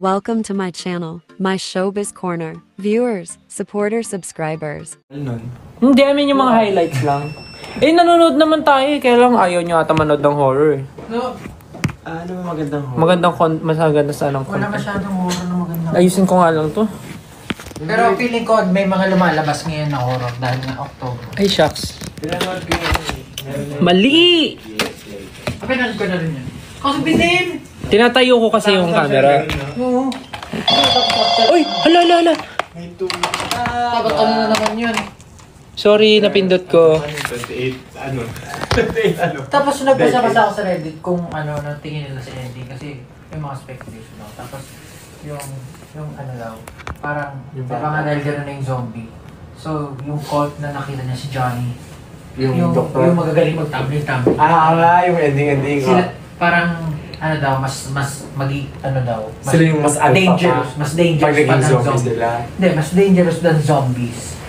Welcome to my channel, my Showbiz Corner. Viewers, supporters, subscribers. Hindi, I mean yung mga highlights lang. Eh, nanonood naman tayo eh. Kaya lang ayaw nyo ata manood ng horror eh. No. Ano ba magandang horror? Mas maganda sa anong Wala masyadong horror na maganda. Ayusin ko nga lang to. Pero feeling ko may mga lumalabas ngayon na horror dahil na October. Ay, shucks. Pinanood ko yun. Mali! Pinanood ko na rin yan. Kasi binin! Tinatayo ko kasi yung camera. Oo. Uy! Hala! Tapos ano na naman yun? Sorry, napindot ko. 28, ano? 28, ano? Tapos nagbasa-basa ako sa Reddit kung ano tingin nila sa ending kasi may mga speculation daw. Tapos yung ano daw, parang nga dahil gano'n na yung zombie. So, yung cult na nakita niya si Johnny, yung doktor, yung magagaling mag-tumbling. Yung ending. Sila, parang ano daw, mas ano daw, Sila yung mas alpha dangerous, pa. mas dangerous Pag naging pa ng zombies nila. Hindi, mas dangerous than zombies.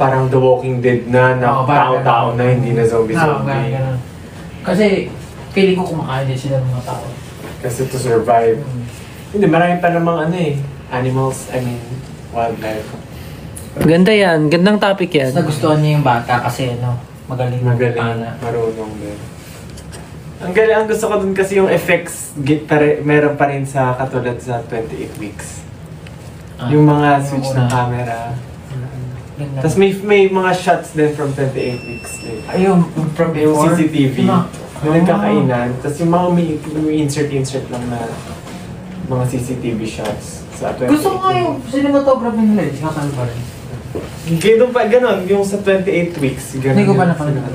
Parang The Walking Dead na Oo, parang tao-tao na, hindi na zombie. Ganun. Kasi, feeling ko kumakain din sila ng mga tao. Kasi to survive. Hindi, marami pa namang animals, wildlife. Ganda yan. Gandang topic yan. Tapos nagustuhan niya yung bata kasi magaling Magaling, marunong din. Ang galing, ang gusto ko dun kasi yung effects, meron pa rin sa katulad sa 28 weeks. Yung mga switch ng camera. Tapos may mga shots din from 28 weeks. Ayun, from Yung before. CCTV. Yung nagkakainan. Tapos yung mga may insert lang na mga CCTV shots sa 28 Gusto ko nga yung cinematography nila, kakal pa rin. Ganun pa, ganun. Yung sa 28 weeks. Ganun. Hindi ko pa napanood.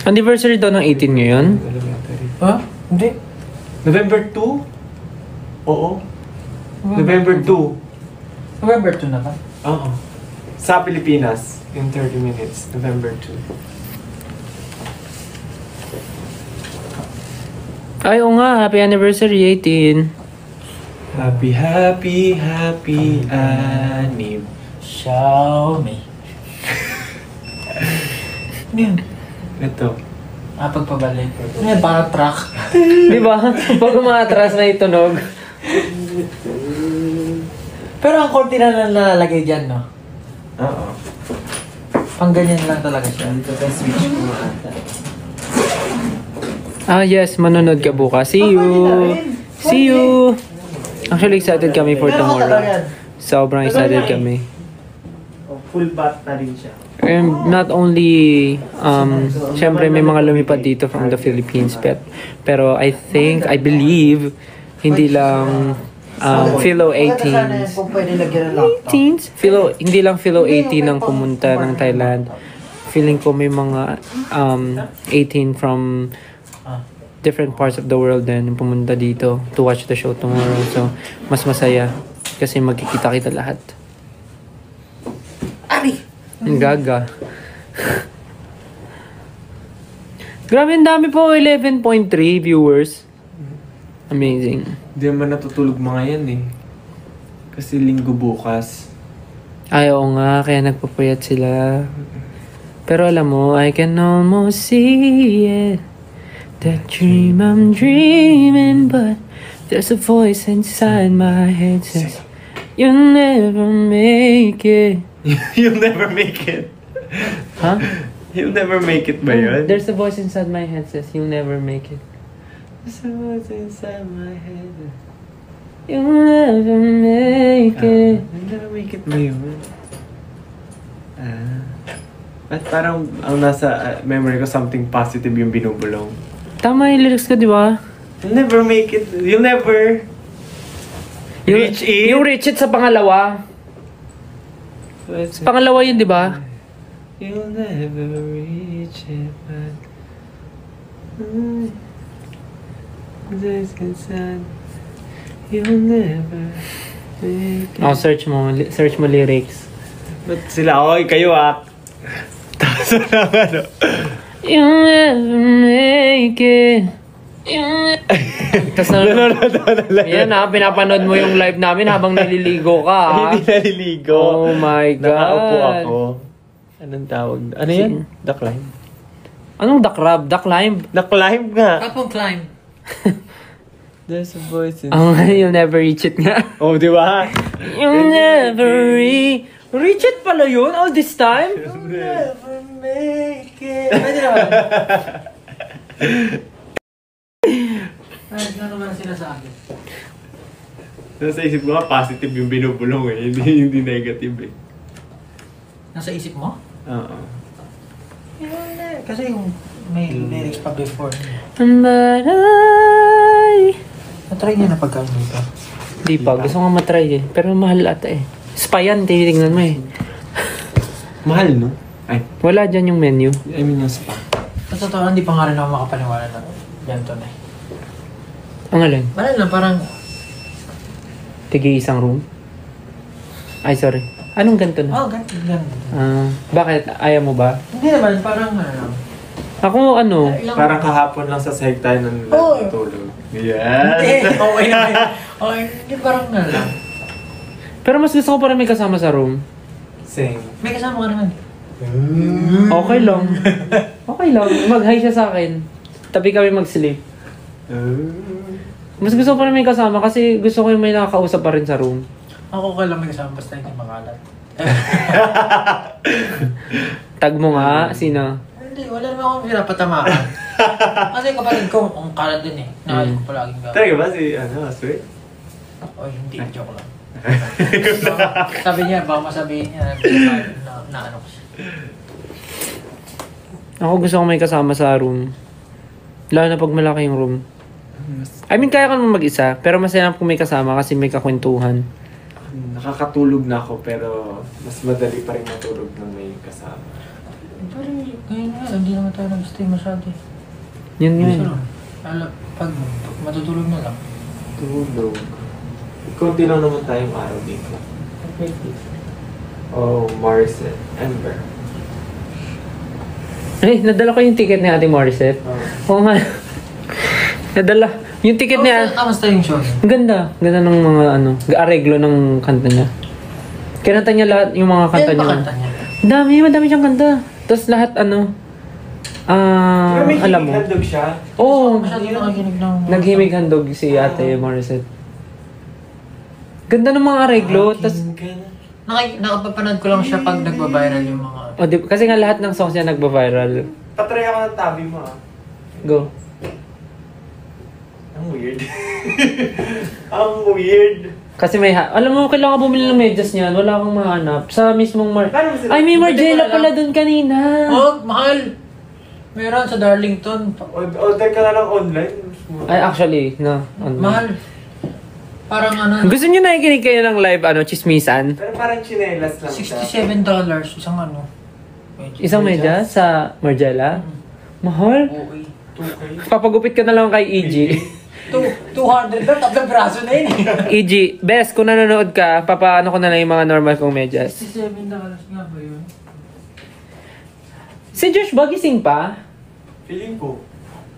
Anniversary daw ng 18 ngayon? Elementary. Ha? Hindi. November 2? Oo. November 2. November 2 na ba? Oo. Sa Pilipinas, in 30 minutes. November 2. Ay, oo nga. Happy anniversary, 18. Happy anniversary. Xiaomi. Ano yun? Ito. Pagpabalik. Ano yan? Parang truck. Di ba? Pag umatras na itunog. Pero ang konti na nalalagay dyan, no? Oo. Pang ganyan lang talaga siya. Dito sa switch ko ata. Yes. Manonood ka bukas. See you! Actually, excited kami for tomorrow. Sobrang excited kami. Full bat na rin siya. And not only, syempre may mga lumipad dito from the Philippines, pero I believe, hindi lang Philo 18s. Kung pwede lagyan ng laptop. 18s? Hindi lang Philo 18 ang pumunta ng Thailand. Feeling ko may mga 18 from different parts of the world din pumunta dito to watch the show tomorrow. So, mas masaya kasi magkikita-kita lahat. Ang gaga. Grabe, ang dami po. 11.3 viewers. Amazing. Hindi naman natutulog mga yan eh. Kasi linggo bukas. Ay, oo nga. Kaya nagpapayat sila. Pero alam mo, I can almost see it. That dream I'm dreaming. But there's a voice inside my head says, you'll never make it. You'll never make it. Huh? You'll never make it ba yun? There's a voice inside my head says, you'll never make it. There's a voice inside my head. You'll never make it. You'll never make it ba yun? At parang ang nasa memory ko, something positive yung binubulong. Tama yung lyrics ko, di ba? You'll never make it. You'll never reach it. Yung reach it sa pangalawa. Sa pangalawa yun, di ba? You'll never reach it, but you'll never make it. Oh, search mo lyrics. Ba't sila? Oy, kayo Tapos lang You'll never make it. Tapos yan pinapanood mo yung live namin habang naliligo ka. Hindi naliligo. Oh my God. Nakaupo ako. Anong tawag? Ano yan? Duckline. Anong duck rub? Duck climb? Na-climb nga. Kapong climb. There's a voice in... You'll never reach it nga. Oh, di ba? You'll never reach it pala yun all this time? Never make it. Pwede naman. Ay, ano naman ang sinasabi? Nasa isip ko nga, positive yung binubulong eh. Hindi negative eh. Nasa isip mo? Oo. Kasi yung may lyrics pa before. But Na-try niya na pagkain dito. Di pa, gusto nga matry eh. Pero mahal ata eh. Spa yan, tinitingnan mo eh. Mahal, no? Ay, Wala dyan yung menu. I mean yung spa. Sa totoo, hindi pa nga rin ako makapaniwala na ganito na eh. Ang alin? Wala lang, parang... Tigi isang room? Ay, sorry. Anong ganito na? Oh, ganito. Bakit? Ayaw mo ba? Hindi naman, parang ano lang. Ako ano? Parang kahapon lang sa sahig tayo ng Oo. tulog. Yes! Hindi, okay naman. Okay, hindi parang ano lang. Pero mas gusto ko pa rin may kasama sa room. Same. May kasama ka naman. Okay lang. Okay lang. Mag-hi siya sa akin. Tabi kami mag-sleep. Mas gusto ko pa rin may kasama kasi gusto ko yung may nakakausap pa rin sa room. Ako okay lang may kasama basta hindi makalat. Tag mo nga, sino? Hindi, wala naman akong pinapatamaan. Kasi kapatid ko, ang kalat din eh. Nakali ko palaging gawin. Talaga ba si, sweet? Oy, hindi, joke lang. Sabi niya, baka masabihin niya na ano ko siya. Ako gusto ko may kasama sa room. Lalo na pag malaki yung room. I mean, kaya ka naman mag-isa, pero masaya kung may kasama kasi may kakwentuhan. Nakakatulog na ako pero mas madali pa rin matulog nang may kasama. Pero ngayon nga, hindi naman tayo nag-stay masyado eh. Yun yun. Pag matutulog na lang. Tulog. Kunti lang naman tayong araw dito. Oh, Morissette. Amber. Eh, nadala ko yung ticket ni Ate Morissette. Oo nga. Nadala. Yung ticket niya. Kamusta yung show? Ang ganda. Ganda ng mga areglo ng kanta niya. Kinanta niya lahat yung mga kanta niya. Kanta niya? Madami siyang kanta. Tapos lahat alam mo. Handog siya. Oo. Masyado yung nakikinig ng... Naghimig handog si Ate Morissette. Ganda ng mga areglo. Tapos, Nakapapanood ko lang siya pag nagbabiral yung mga... kasi nga lahat ng songs niya nagba-viral. Patry ako ng tabi mo Go. Ang weird. Ang weird. Kasi alam mo, kailangan bumili ng medyas niyan. Wala akong mahanap. Sa mismong Ay, may Margiela pala doon kanina. Oh, mahal! Meron sa Darlington. Order ka na lang online. Ay, actually, no. Mahal. Parang Gusto niyo nakikinig kayo ng live, chismisan? Pero parang chinelas lang siya. $67 isang ano. Isang medyas sa Margiela? Mahal? Okay. 2K. Papagupit ka na lang kay EG. 200 ba? Tatlong braso na yun eh. EG, best, kung nanonood ka, papaano ko na lang yung mga normal kong medyas. $67 nga ba yun? Si Josh ba gising pa? Feeling ko.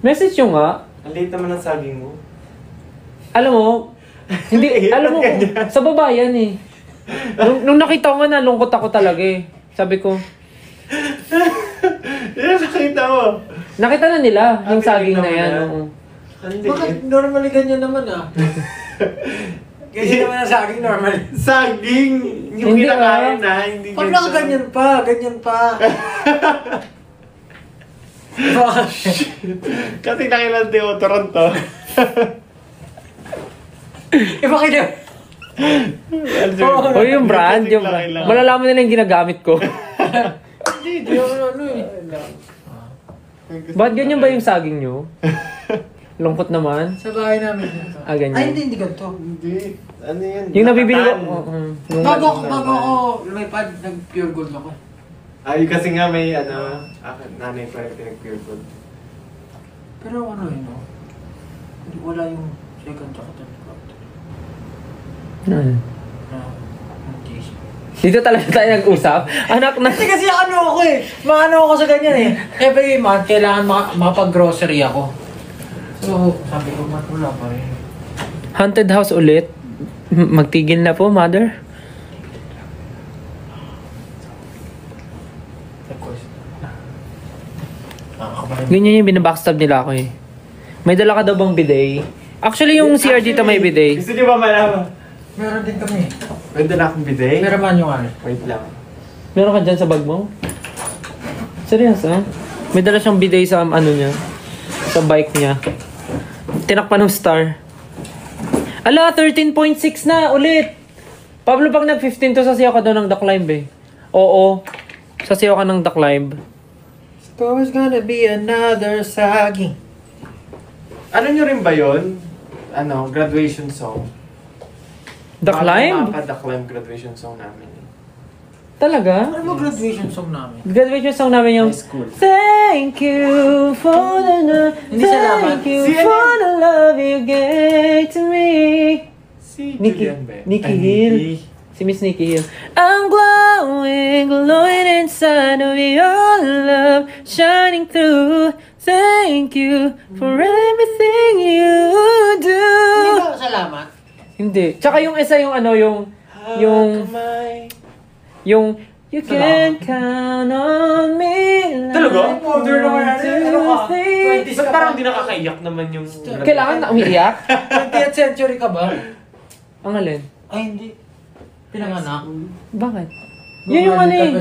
Message nyo nga. Ang late naman ang saging mo. Alam mo, alam mo, sa babayan eh. Nung nakita ko nga, nalungkot ako talaga eh. Sabi ko, Yan, nakita mo. nakita na nila yung saging na yan. Oo. Bakit normally ganyan naman ah? Ganyan naman ang saging normally. Saging! Yung Hindi kinakain na, hindi Pag nakaganyan pa, ganyan pa. Kasi nakilante ko, Toronto. Bakit yun? O yung brand, yung brand. Malalaman nila yung ginagamit ko. Hindi ako ano eh. Ba't ganyan ba yung saging nyo? Lungkot naman. Sa bahay namin dito. Ganyan. Ay, hindi ganito. Hindi. Ano yan? Yung nabibili ko. Nakatan. Bago ako lumipad, nag-pure gold ako. Ay, kasi nga may nanay pa rin pinag-pure gold. Pero ano yun, no? Wala yung second tsaka third quarter. Hindi. Dito talaga tayo nag-usap. Anak na. Kasi ano ako eh. Maano ako sa ganyan eh. Every month, kailangan makapag-grocery ako. So, sabi ko, wala pa rin. Haunted house ulit. Magtigil na po, mother. Of course. Ganyan yung binabackstab nila ako eh. May dala ka daw bang bidet? Actually, yung CR dito may bidet. Gusto niyo ba malaman? Meron din kami. Pwede na akong bidet? Meron manual. Wait lang. Meron ka dyan sa bag mo? Seryoso? May dala siyang bidet sa ano niya. Sa bike niya. Tinakpan ng star. Ala, 13.6 na ulit! Pablo, pag nag-15 to, sasayaw ka daw ng The Climb eh. Oo. Sasayaw ka ng The Climb. It's always gonna be another saging. Ano nyo rin ba yun? Ano, graduation song? The Climb? The Climb graduation song namin. Talaga? Ano ba graduation song namin? Graduation song namin yung High school. Thank you for the love. Hindi salamat. Thank you Si ano for the love you gave to me. Si Nikki- Julian ba? Nikki Ay, Hill. Nikki. Si Miss Nikki Hill. I'm glowing inside of your love, shining through. Thank you for everything you do. Hindi ba salamat? Hindi. Tsaka yung isa yung ano, yung you can count on me. Talaga? Order naman natin. Ano ka? 20s Ba't ka parang pa? di nakakaiyak naman yung... Kailangan na umiiyak? 20th century ka ba? Ang alin? Ay, hindi. Pinanganak. Bakit? Yun yung ano eh.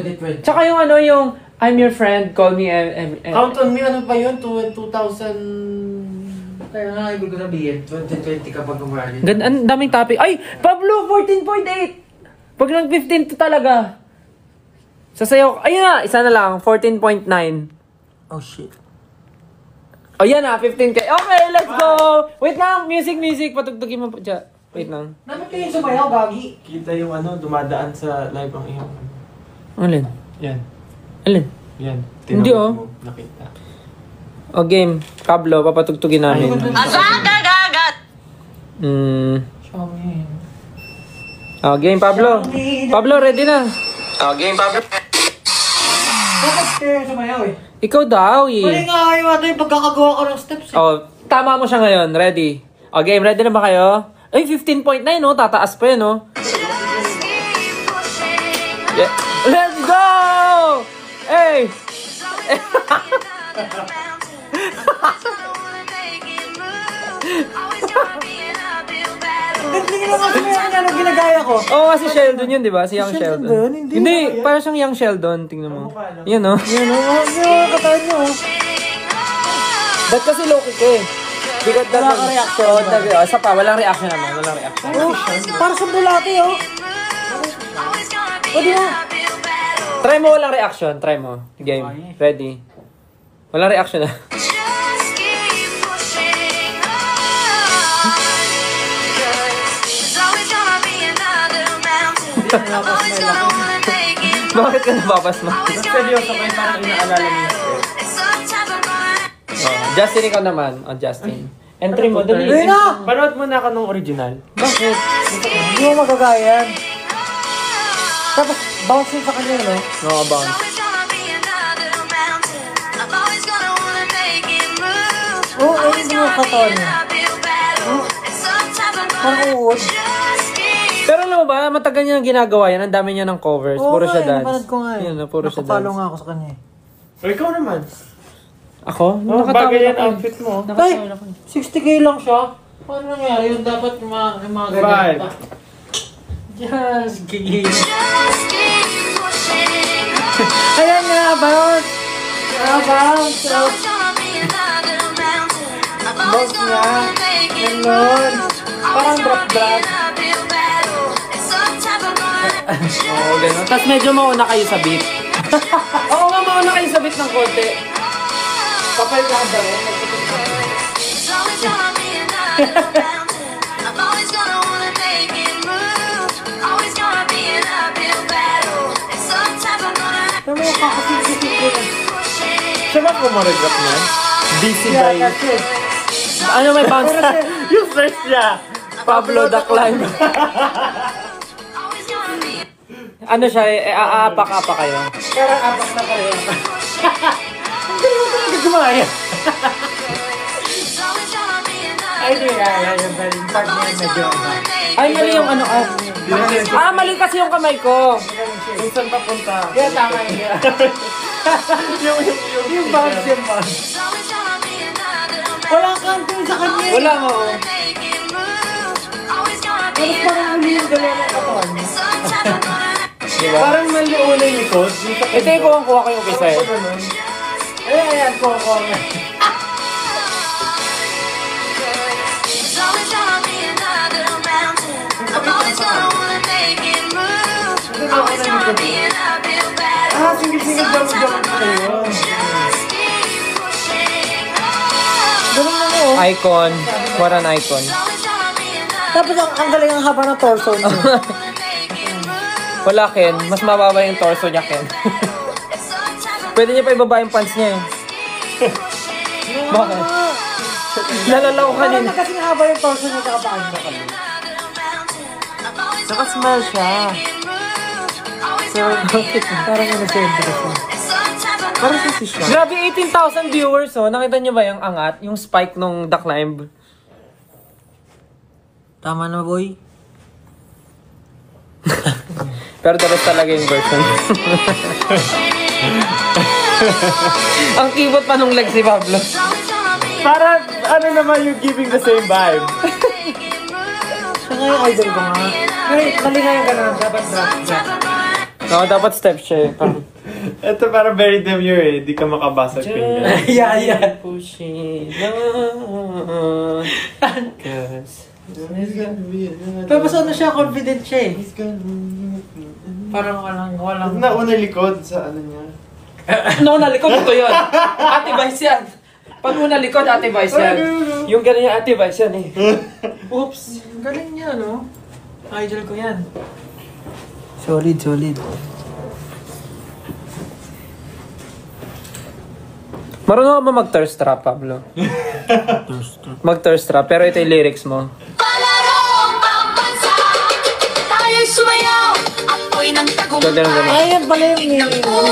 2020. Tsaka yung ano yung I'm your friend, call me Count on me, ano pa yun? 2000... Kaya nga, ibig ko sabihin, 2020 kapag umarin. Ang daming topic. Ay! Pablo, 14.8! Pag nag-15 to talaga. Sasayaw. Ayun na, isa na lang. 14.9. Oh, shit. O yan na, 15k. Okay, let's go! Wait lang, music. Patugtugin mo pa dyan. Wait lang. Dapat kayo sumayaw, Gagi. Kita yung ano, dumadaan sa live ang iyong... Alin? Yan. Alin? Yan. Hindi, Tinawag oh. mo, nakita. O game, Pablo, papatugtugin namin. Xiaomi. O game, Pablo. Pablo, ready na. O game, Pablo. Dapat kayo sumayaw eh. Ikaw daw Mali eh. nga kayo ata yung pagkakagawa ko ng steps eh. O, tama mo siya ngayon. Ready? O game, ready na ba kayo? Ay, 15.9 no? Tataas pa yun no? Yeah. Let's go! Hey! Hindi naman sumayaw niya nung ginagaya ko. Oo, si Sheldon yun, di ba? Si Young Sheldon Sheldon. ba yun? Hindi. Parang siyang Young Sheldon. Tingnan mo. Yan no? Yan o, yung katawan niyo. Ba't kasi low-kick eh? Because Wala ka reaction. Isa pa, walang reaction naman. Walang reaction. Oh, para sa bulate oh. Pwede na. Try mo walang reaction. Try mo. Game. Ready? Walang reaction na. Bakit ka nababasma? Seryoso kayo, parang inaalala niyo. Justin, ikaw naman. Justin. Entry mo, dali. Ayun na! Panood mo na ako nung original. Bakit? Hindi mo magagaya yan. Tapos, bounce yun sa kanya, no? No, bounce. Oo, ayun din yung katawan niya. Parang uod. Pero alam mo ba, matagal niya ginagawa yan. Ang dami niya ng covers. Puro siya dance. napanood ko nga eh. Yun, puro siya Nakapalo dance. nga ako sa kanya eh. O ikaw naman. Ako? Oh, bagay yan outfit mo. Ay, 60k lang siya. Paano nangyari yun? Dapat yung mga ganyan Five. pa. Just gigil. Ayan nga, bounce! Bounce! Bounce nga. Ganon. Parang drop-drop. Oo, gano'n. Tapos medyo mauna kayo sa beat. Oo nga, mauna kayo sa beat ng konti. Kapal lang ba rin? Ano mo kakasing-kising ko na? Siya ba kumaregrap niyan? Busy by... Ano may bounce? Yung first niya! Pablo the Climb. Ano siya, aapak-apak kayo. Pero apak na kayo. Hindi mo talaga gumaya. Ay, di kaya. Yung part niya medyo Ay, mali yung ano. Mali kasi yung kamay ko. Kung saan papunta? kaya tama yun. Yung bounce yung bounce. Wala kang kanto sa kanya. Wala nga, oh. Pero parang huli yung galaw ng katawan niya. Diba? Parang mali una yung likod. Ito yung kuha ko yung kisa eh. Ayan, ko. Singil-singil jump na yun. Ganun na mo. Icon. What an icon. Tapos ang galing ang haba ng torso niya. Wala, Ken. Mas mababa yung torso niya, Ken. Pwede niya pa ibaba yung pants niya eh. Bakit? Nalalaw ka Parang nila. kasi haba yung torso niya kakapaan mo kami. Naka-smile siya. Parang ano siya yung siya. Parang si siya. Grabe, 18,000 viewers, oh. Nakita niyo ba yung angat? Yung spike nung The Climb? Tama na, boy. Pero the rest talaga yung version. Ang keyboard pa nung legs ni Pablo. Parang ano naman yung giving the same vibe. Siya nga yung idol ko nga. Ngayon, mali nga yung gano'n. Dapat drop. No, dapat step siya eh. Parang, Ito parang very demure eh. Di ka makabasag finger. Yeah. push it on. Cause Tapos ano siya, confident siya eh. Parang walang... Nauna likod sa ano niya. no, nalikod ito yun. Ate Vice yan. Pag una likod, Ate Vice yan. Yung gano'n yung Ate Vice yan eh. Oops. Galing niya, no? Idol ko yan. Solid. Marunong ka ba mag-thirst trap, Pablo? Mag-thirst trap, pero ito yung lyrics mo. Ganun. Ayan pala yung meaning mo.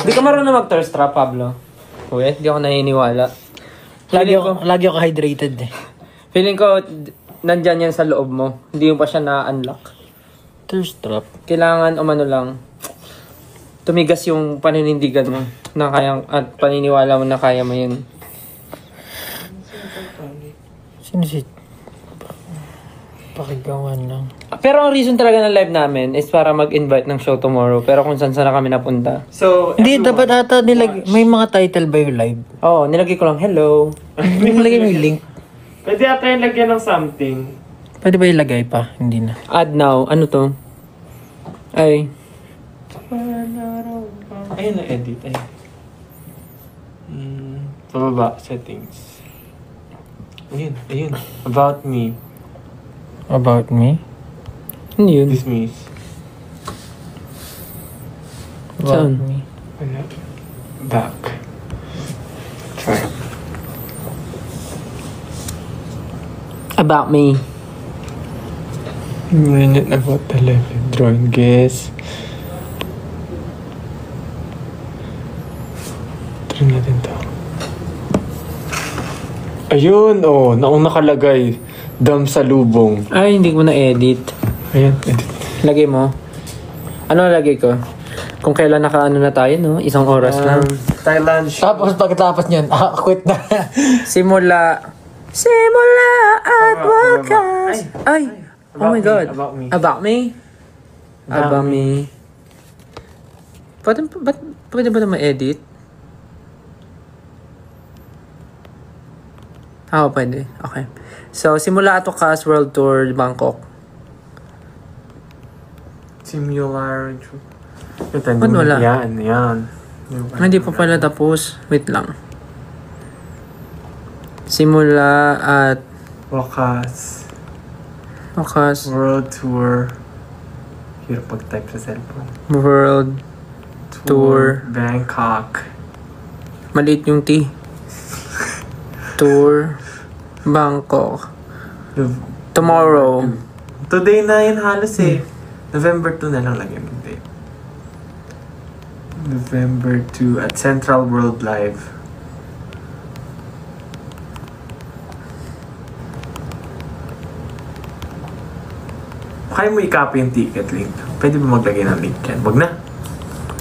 Di ka marunong mag-thirst trap, Pablo? Uy, di ako naniniwala. Lagi ako hydrated eh. Feeling ko, nandyan yan sa loob mo. Hindi mo pa siya na-unlock. Thirst trap. Kailangan, umano lang, tumigas yung paninindigan mo na kayang, at paniniwala mo na kaya mo yun. Sino si... Pakigawan lang. Pero ang reason talaga ng live namin is para mag-invite ng show tomorrow. Pero kung saan na kami napunta. So, Hindi, dapat ata may mga title ba yung live? Oo, nilagay ko lang, hello. Nilagay mo yung link. pwede ata yung lagyan ng something. Pwede ba ilagay pa? Hindi na. Add now. Ano to? Ay. Ayun na, edit. Ayun. Pababa, settings. Ayun. About me. About me? Ano yun? Dismiss. About Saan? me. Wala. Back. Try. About me. Minute about 11. Drawing guess. Try natin to. Ayun, oh. Naong nakalagay. Dam sa lubong. Ay, hindi ko na-edit. Ayan, edit. Lagay mo. Ano lagay ko? Kung kailan naka-ano na tayo, no? 1 oras lang. Thailand. Tapos pagkatapos niyan, quit na. Simula at wakas. Ay. Oh my God. About me. About me? About me. Pwede ba na ma-edit? Pwede. Okay. So, simula at wakas, World Tour, Bangkok. Similar. Ba't wala? Yan. Hindi pa pala tapos. Wait lang. Simula at Wakas. World Tour. Hirap pag-type sa cellphone. World Tour. Bangkok. Maliit yung T. Tour Bangkok. Tomorrow. Today na yun halos eh. November 2 na lang lagyan ng date. November 2 at Central World Live. Kaya mo i-copy yung ticket link. Pwede ba maglagay ng link yan? Wag na.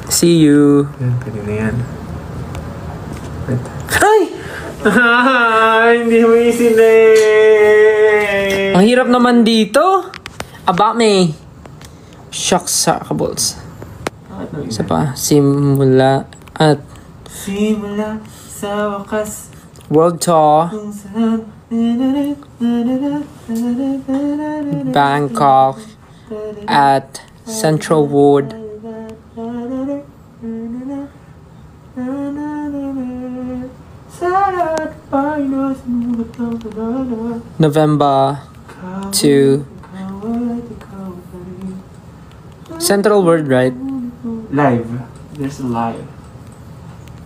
See you. Yan, pwede na yan. Wait. Ay! Hindi mo isinig. Ang hirap naman dito. About me. Shucks sa kabols. Isa pa. Simula at Simula sa wakas. World Tour. Bangkok at Central Wood. November to Central World, right? Live. There's a live.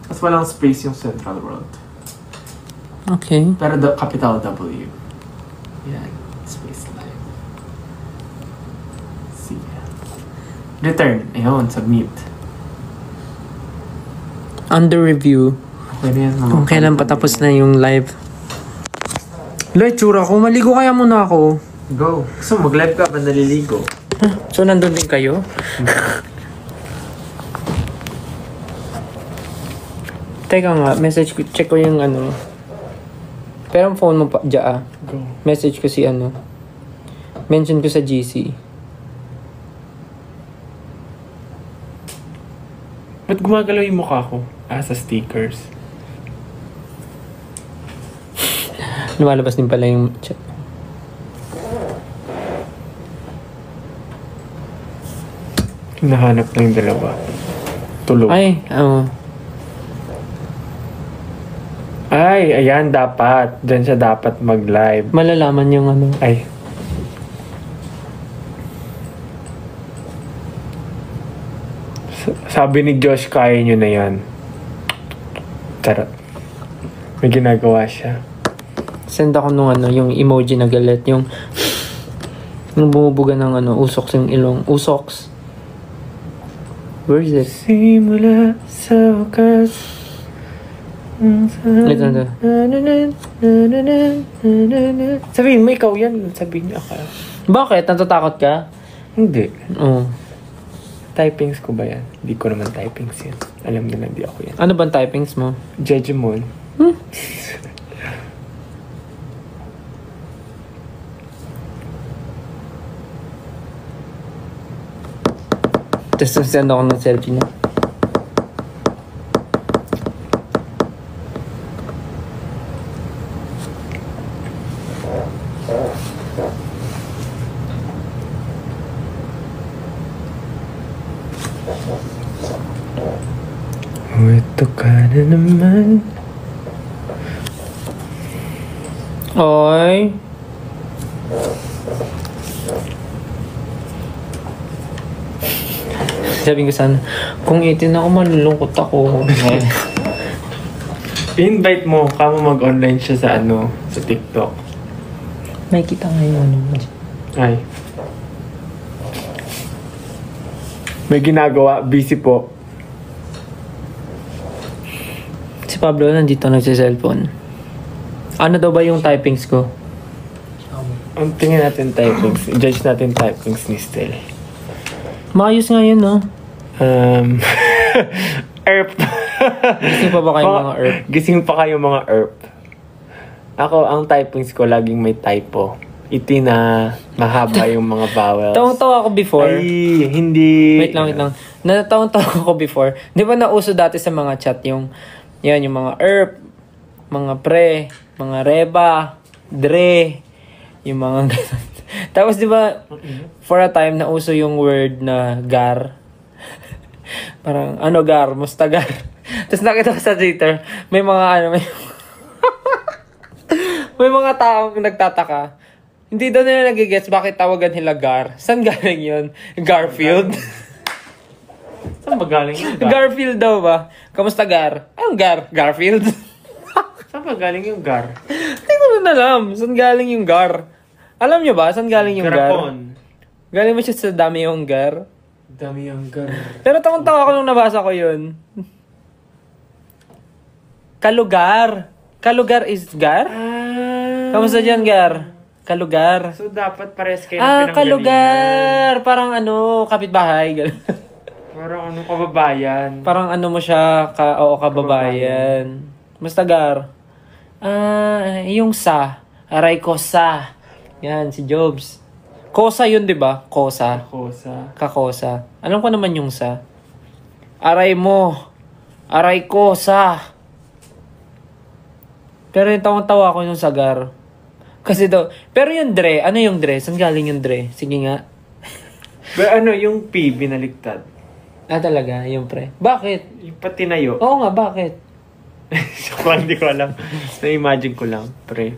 Mas walang space yung Central World. Okay. Pero the capital W. Yan. Space live. See. Return. Ayun, submit. Under review. Pwede yan. Kung kailan patapos na yung live. Loy, tsura ko. Maligo kaya muna ako. Go. So, mag-live ka ba naliligo? So, nandun din kayo? Teka nga, message ko. Check ko yung ano. Pero ang phone mo pa, dyan. Go. Message ko si ano. Mention ko sa GC. Ba't gumagalaw yung mukha ko? Sa stickers. Lumalabas din pala yung chat. Hinahanap na yung dalawa. Tulog. Ay, Ay, ayan, dapat. Diyan siya dapat mag-live. malalaman yung ano. Ay. Sabi ni Josh, kaya nyo na yan. Charot. May ginagawa siya. Send ako nung ano, yung emoji na galit. Yung bumubuga ng ano, usoks yung ilong. Usoks. Where is it? Simula sa wakas. Ito. Sabihin mo, ikaw yan. Sabihin niya ako. Bakit? Natatakot ka? Hindi. Oo. Typings ko ba yan? Hindi ko naman typings yan. Alam nila, hindi ako yan. Ano bang typings mo? Jejemon. Tapos send ako ng selfie na. Ito ka na naman. Oy. Sabi ko sana, kung 18 ako, malulungkot ako. I-invite mo, kamo mag-online siya sa ano, sa TikTok. May kita nga yung ano. Ay. May ginagawa, busy po. Si Pablo nandito nagsi-cellphone. Ano daw ba yung typings ko? Ang tingin natin typings, judge natin typings ni Stel. Maayos nga yun, no? ERP. Gising pa ba kayo mga ERP? Gising pa kayo mga ERP. Ako, ang typings ko laging may typo. Iti na mahaba yung mga vowels. Tawang-tawa ako before. Ay, hindi. Wait lang. Natawang-tawa ako before. Di ba nauso dati sa mga chat yung mga ERP, mga pre, mga reba, dre, yung mga ganun. Tapos di ba for a time nauso yung word na gar. Parang gar, musta gar. Tapos nakita ko sa Twitter, may mga may mga taong nagtataka. Hindi daw nila nagigets bakit tawagan nila gar. Saan galing yun? Garfield? Saan ba galing yung gar? Garfield daw ba? Kamusta gar? Anong gar? Garfield? Saan ba galing yung gar? Hindi ko na alam. Saan galing yung gar? Alam nyo ba? Saan galing yung gar? Garapon. Galing mo siya sa dami yung gar? Dami yung gar. Pero tawang-tawa ko nung nabasa ko yun. Kalugar. Kalugar is gar? Kamusta dyan, gar? Kalugar. So, dapat pares kayo ng pinanggalingan. Kalugar! Parang kapitbahay. Parang kababayan. Parang mo siya, kababayan. Basta gar. Yung sa. Aray ko sa. Yan, si Jobs. Kosa yun, di ba? Kosa. Kosa. Kakosa. Alam ko naman yung sa. Aray mo. Aray ko sa. Pero yung tawang-tawa ko yung sagar. Kasi daw, pero yung Dre, ano yung Dre? Saan galing yung Dre? Sige nga. Pero yung P, binaligtad. Talaga, yung pre. Bakit? Yung patinayo. Oo nga, bakit? So, hindi ko alam. Na-imagine ko lang. Pre.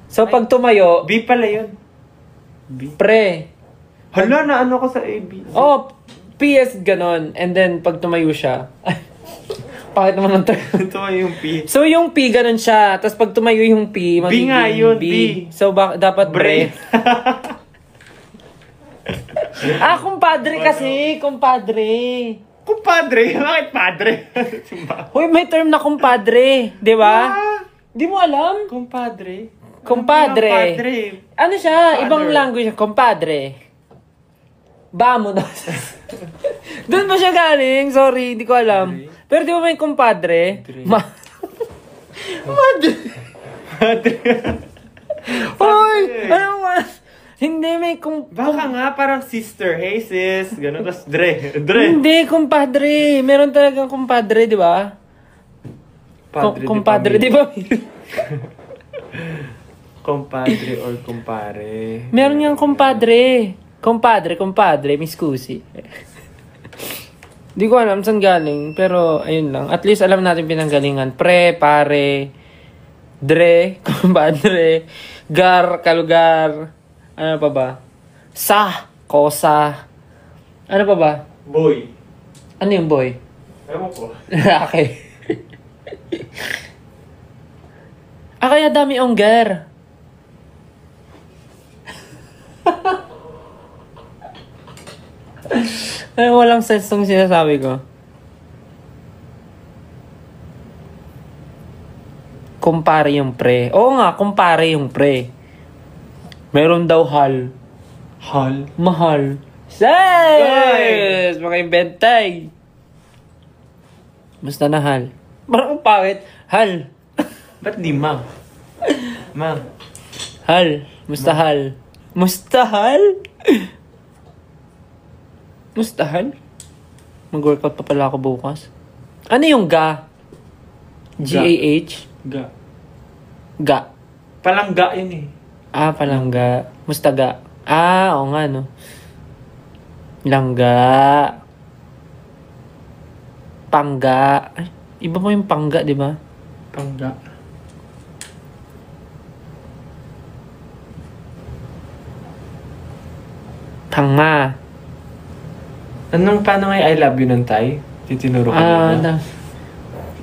So, pag tumayo, B pala yun. B. pre. Hala, na ano ko sa AB. Oh, PS ganon. And then, pag tumayo siya. Bakit naman ang Ito yung P. So, yung P ganon siya. Tapos, pag tumayo yung P, B nga yun, B. So, dapat bre. Kumpadre kasi. Kumpadre. Kumpadre? Bakit padre? Hoy, may term na kumpadre. Di ba? Di mo alam? Kumpadre? Kumpadre. Kumpadre. Ano siya? Father. Ibang language. Kumpadre. Vámonos. Doon ba siya galing? Sorry, hindi ko alam. Pero di ba may kumpadre? Madre. Hoy! Ano ba? Hindi may Baka nga, parang sister. Hey sis. Ganun. Tapos Dre. Hindi, kumpadre. Meron talagang kumpadre, di ba? Kumpadre, di ba? Compadre or kumpare. Meron niyang kumpadre. Kumpadre, Miss Cusi. Di ko alam saan galing, pero ayun lang. At least alam natin pinanggalingan. Pre, pare, Dre, kumpadre, gar, kalugar, ano pa ba? Sa, kosa, ano pa ba? Boy. Ano yung boy? Ewan ko. Okay. Kaya dami onggar. Ay, walang sense tong sinasabi ko. Kumpare yung pre. Oo nga, kumpare yung pre. Meron daw hal. Hal. Mahal. Yes! Mga inventay. Basta na hal. Parang pangit. Hal. Ba't di ma? Ma. Hal. Mustahal. Mustahal? Mustahal? Mag-workout pa pala ako bukas. Ano yung ga? G-A-H? Ga. Ga. Palangga yun eh. Palangga. Mustaga. Oo nga, no. Langga. Pangga. Ay, iba mo yung pangga, di ba? Pangga. Tanga. Paano nga I love you ng Thai? Titinuro ka na.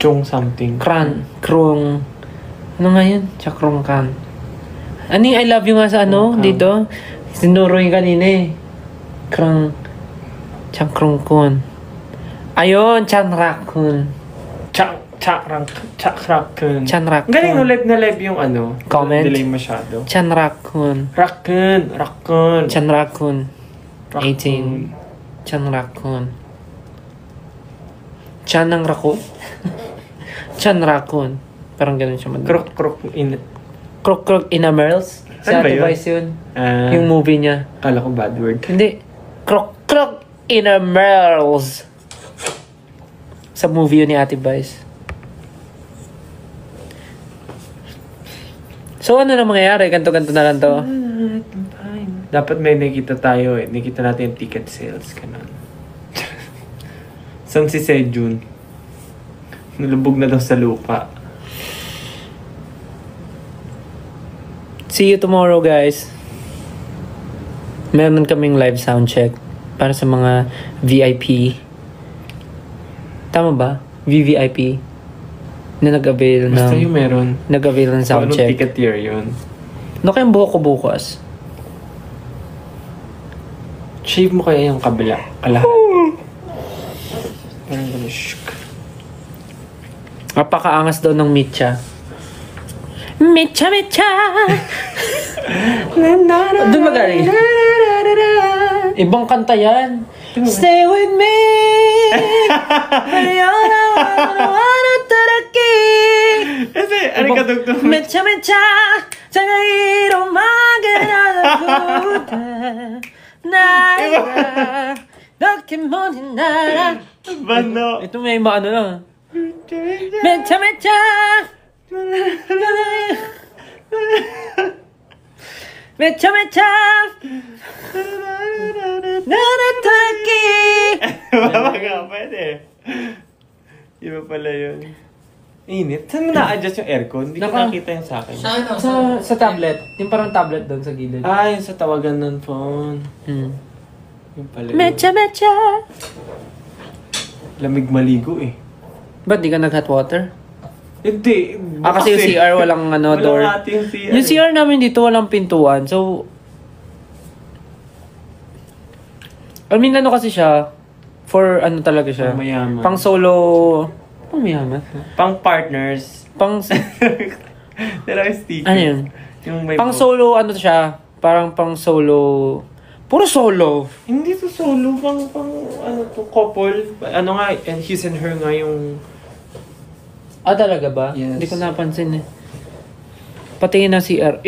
Chong something. Krong. Ano nga yun? Chakrong kan. Ano yung I love you nga sa ano? Dito? Sinuro yung kanina eh. Chakrong kun. Ayun, chanrakun. Chakrakun. Chanrakun. Galing no, live na live yung ano. Comment? Delay masyado. Chanrakun. Rakun. Chanrakun. 18. Chanrakun. Chan ng rakun? Chanrakun. Parang ganun siya madali. Krok in a Merls. Si Ano ba Ate yun? Vice yun. Yung movie niya. Kala ko bad word. Hindi. Krok in a Merls. Sa movie yun ni Ate Vice. So ano na mangyayari? Ganto-ganto na lang to. Dapat may nakita tayo eh. Nakita natin yung ticket sales. Ganun. Saan si Sejun? Nalubog na daw sa lupa. See you tomorrow, guys. Meron kaming live sound check para sa mga VIP. Tama ba? VVIP. Na nag-avail ng... Basta yung meron. Nag-avail ng sound Anong check. ticket year yun? Ano kayang buhok ko bukas? Shave mo kaya yung kabila. Kalahati. Parang gano'n. Napakaangas daw ng Mitcha. Mitcha! Doon ba galing? Ibang kanta yan. Stay with me. Kasi, ano ka tugtog? Mecha mecha 장애로 막아라구다 나이가 그렇게 먼 나라. Bano? Ito may maano lang. Mecha mecha mecha mecha 나나타기. Baba nga, pwede. Iba pala yun. Init. Saan mo na-adjust yung aircon? Hindi ko nakita yun sa akin. Sa tablet. Yung parang tablet doon sa gilid. Ah, yung sa tawagan ng phone. Yung pala yun. Mecha mecha. Lamig maligo eh. Ba't di ka nag-hot water? Hindi. Kasi yung CR walang door. Walang ate yung CR. Yung CR namin dito walang pintuan. So, I mean, ano kasi siya, for ano talaga siya. Pang mayaman. Pang solo, pang mayaman. Pang partners. Pang, Pero yung sticker. ano yun? Yung may Pang book. solo, ano siya, parang pang solo, puro solo. Hindi to solo. Pang ano to, couple. Ano nga, and his and her nga yung... Ah, talaga ba? Yes. Hindi ko napansin eh. Patingin ng CR.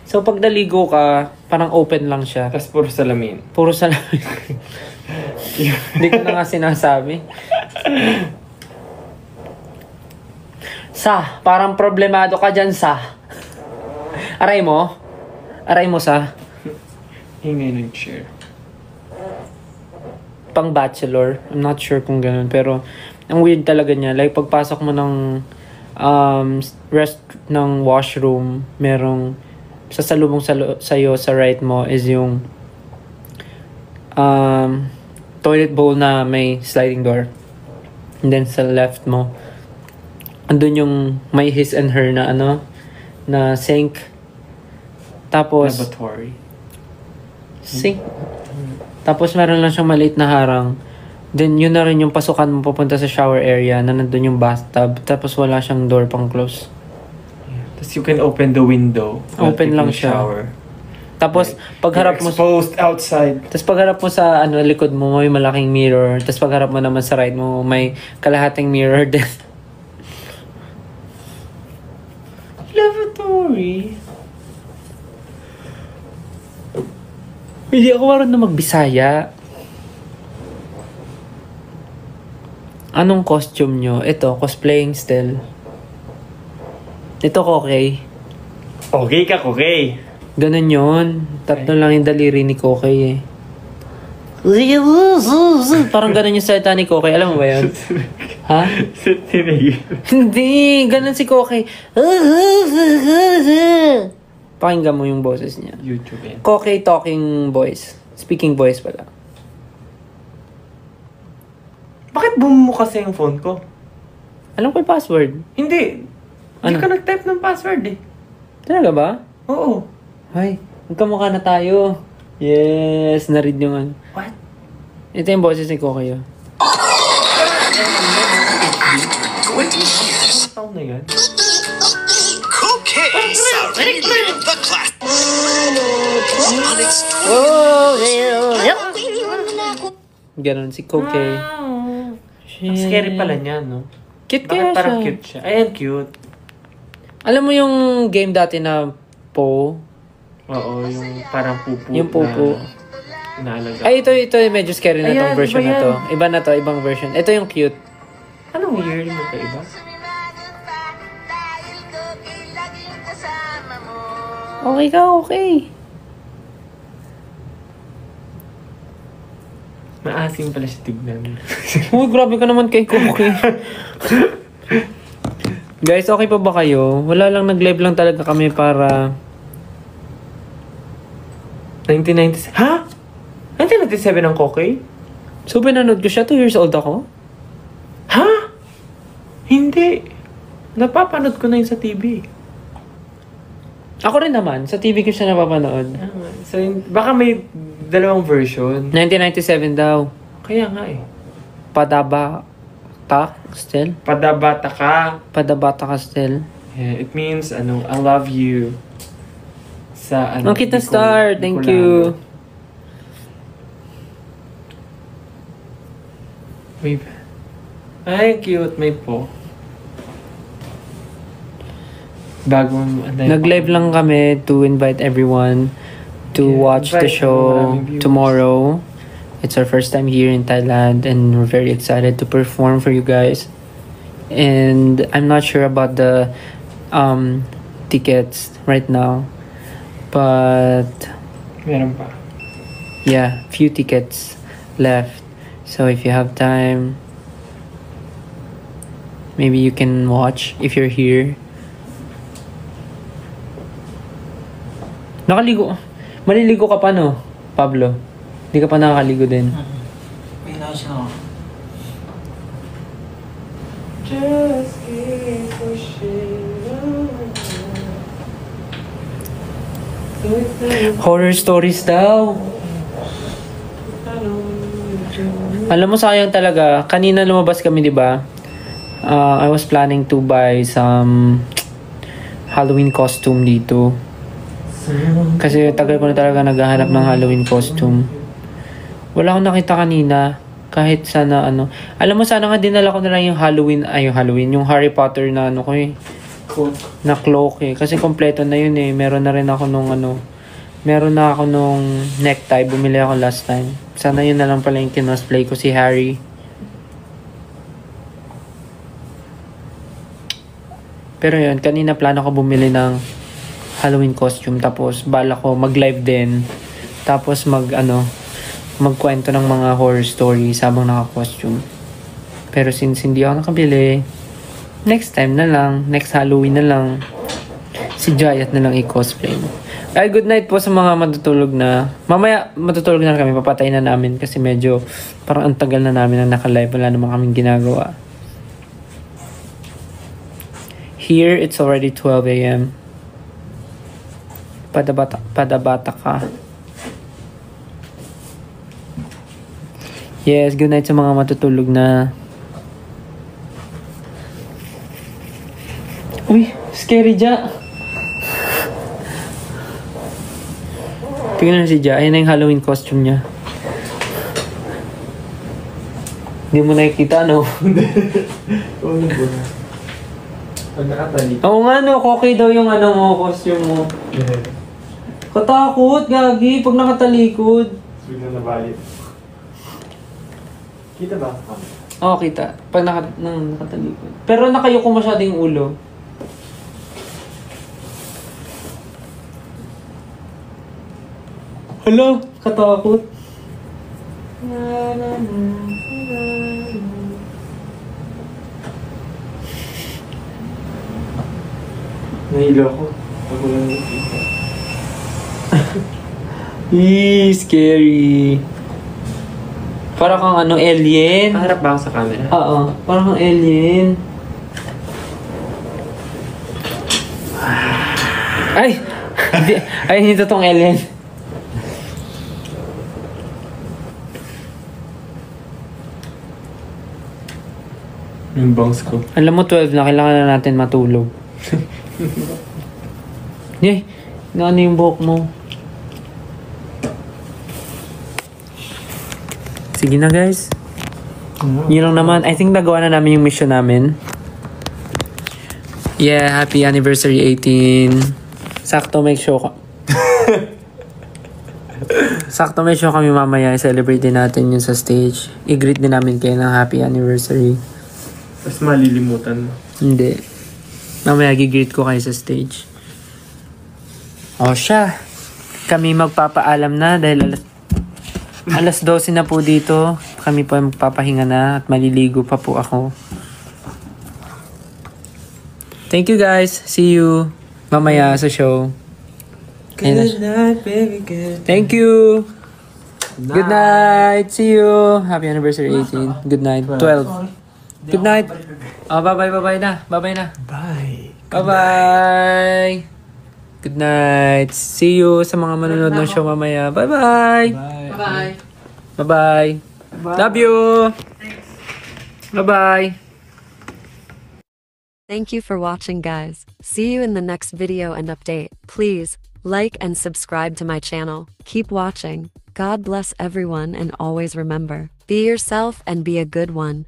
So, pag naligo ka, parang open lang siya. Tapos puro salamin. Puro salamin. Hindi ko na nga sinasabi. Parang problemado ka dyan, Aray mo? Aray mo, Hingay ng chair. Pang bachelor. I'm not sure kung ganun. Pero, ang weird talaga niya. Like, pagpasok mo ng ng washroom, merong sasalubong sa'yo sa right mo is yung toilet bowl na may sliding door. And then sa left mo, andun yung may his and her na na sink. Tapos, Laboratory. sink. Tapos meron lang siyang maliit na harang. Then yun na rin yung pasukan mo papunta sa shower area na nandun yung bathtub. Tapos wala siyang door pang close. Tapos you can open the window. while Open lang taking siya. shower. Tapos pagharap mo Exposed outside. Tapos pagharap mo sa likod mo may malaking mirror. Tapos pagharap mo naman sa right mo may kalahating mirror din. Lavatory. Hindi ako marunong magbisaya. Anong costume nyo? Ito, cosplaying still. Ito, Kokey. Okay ka, okay. Ganun yun. Tatlo lang yung daliri ni Kokey eh. Parang ganun yung salita ni Kokey. Alam mo ba yun? Ha? Tinigil. Hindi! Ganun si Kokey. Pakinggan mo yung boses niya. YouTube yan. Kokey talking voice. Speaking voice pala. Bakit bumumo kasi yung phone ko? Alam ko yung password. Hindi. Hindi Ano? ka nag-type ng password eh. Talaga ba? Oo. Ay, magkamukha na tayo. Yes, na-read yung ano. What? Ito yung boses ni Kokey. Oh. Anong taon na yan? Cookies are reading the class. Ganon si Kokey. Ang scary pala niya, no? Cute Bakit kaya parang siya. cute siya? Ayan, cute. Alam mo yung game dati na Po? Oo, yung parang pupu. Yung pupu. Na inaalaga. Ay, ito medyo scary na Ayan, tong version iba na to. yan. Iba na to, ibang version. Ito yung cute. Anong year mo ka iba? Okay ka, okay. Maasim pala siya tignan. Uy, grabe ka naman kay Kokey. Guys, okay pa ba kayo? Wala lang, nag-live lang talaga kami para... 1997. Ha? 1997 ang Kokey? So, pinanood ko siya. 2 years old ako. Ha? Hindi. Napapanood ko na yun sa TV. Ako rin naman. Sa TV ko siya napapanood. So, baka may dalawang version. 1997 daw. Kaya nga eh. Padabata still? Padabata ka. Padabata ka still? Yeah, it means, I love you. Sa, Ang cute na star. Thank you. May... Ay, cute. May po. Bagong... Nag-live lang kami to invite everyone to watch the show tomorrow. It's our first time here in Thailand and we're very excited to perform for you guys. And I'm not sure about the tickets right now. But... Meron pa. Yeah, few tickets left. So if you have time, maybe you can watch if you're here. Nakaligo. Maliligo ka pa, no, Pablo? Hindi ka pa nakakaligo din. May nais na ako. Just keep pushing. Horror stories daw. Alam mo, sayang talaga. Kanina lumabas kami, di ba? I was planning to buy some Halloween costume dito. Kasi tagal ko na talaga naghahanap ng Halloween costume. Wala akong nakita kanina. Kahit sana ano. Alam mo, sana nga dinala ko na lang yung yung Harry Potter na ano ko eh. Na cloak eh. Kasi kompleto na yun eh. Meron na rin ako meron na ako nung necktie. Bumili ako last time. Sana yun na lang pala yung kinosplay ko, si Harry. Pero yun, kanina plano ko bumili ng Halloween costume. Tapos bala ko mag-live din. Tapos magkwento ng mga horror stories habang naka-costume. Pero since hindi ako nakabili, next time na lang, next Halloween na lang, si Jayat na lang i-cosplay mo. Ay, good night po sa mga matutulog na. Mamaya, matutulog na kami. Papatay na namin kasi medyo parang ang tagal na namin na naka-live. Wala naman kaming ginagawa. Here, it's already 12 a.m. Padabata ka. Yes, good night sa mga matutulog na. Uy, scary Ja. Tingnan si Ja. Ayan na yung Halloween costume niya. Hindi mo nakikita, no? Pag nakatali. Oo nga, no. Okay daw yung costume mo. Katakot, gagi. Pag nakatalikod. Bigla na balik. Kita ba? Oo, kita. Pag nakatalikod. Pero nakayuko masyado yung ulo. Hala, katakot. Nahilo ako. Ako lang nakita. Scary. Para kang alien. Harap ba ako sa camera? Oo, parang kang alien. Ay! Hindi totoong alien. Yung bangs ko. Alam mo, 12 na. Kailangan na natin matulog. Yay! Ano yung buhok mo? Sige na, guys. Yun lang naman. I think nagawa na namin yung mission namin. Yeah, happy anniversary 18. Sakto may show Sakto may show kami mamaya. I-celebrate din natin yun sa stage. I-greet din namin kayo ng happy anniversary. Mas malilimutan mo. Hindi. Mamaya gigreet ko kayo sa stage. O siya. Kami magpapaalam na dahil alas 12 na po dito. Kami po magpapahinga na at maliligo pa po ako. Thank you guys. See you mamaya sa show. Good night, baby. Good. Thank you. Good night. See you. Happy anniversary 18. Good night. 12. Good night. Bye-bye na. Bye-bye na. Bye. Bye-bye. Good night. See you sa mga manonood ng show mamaya. Bye-bye. Bye-bye. Bye-bye. Love you. Bye-bye. Thank you for watching, guys. See you in the next video and update. Please like and subscribe to my channel. Keep watching. God bless everyone and always remember, Be yourself and be a good one.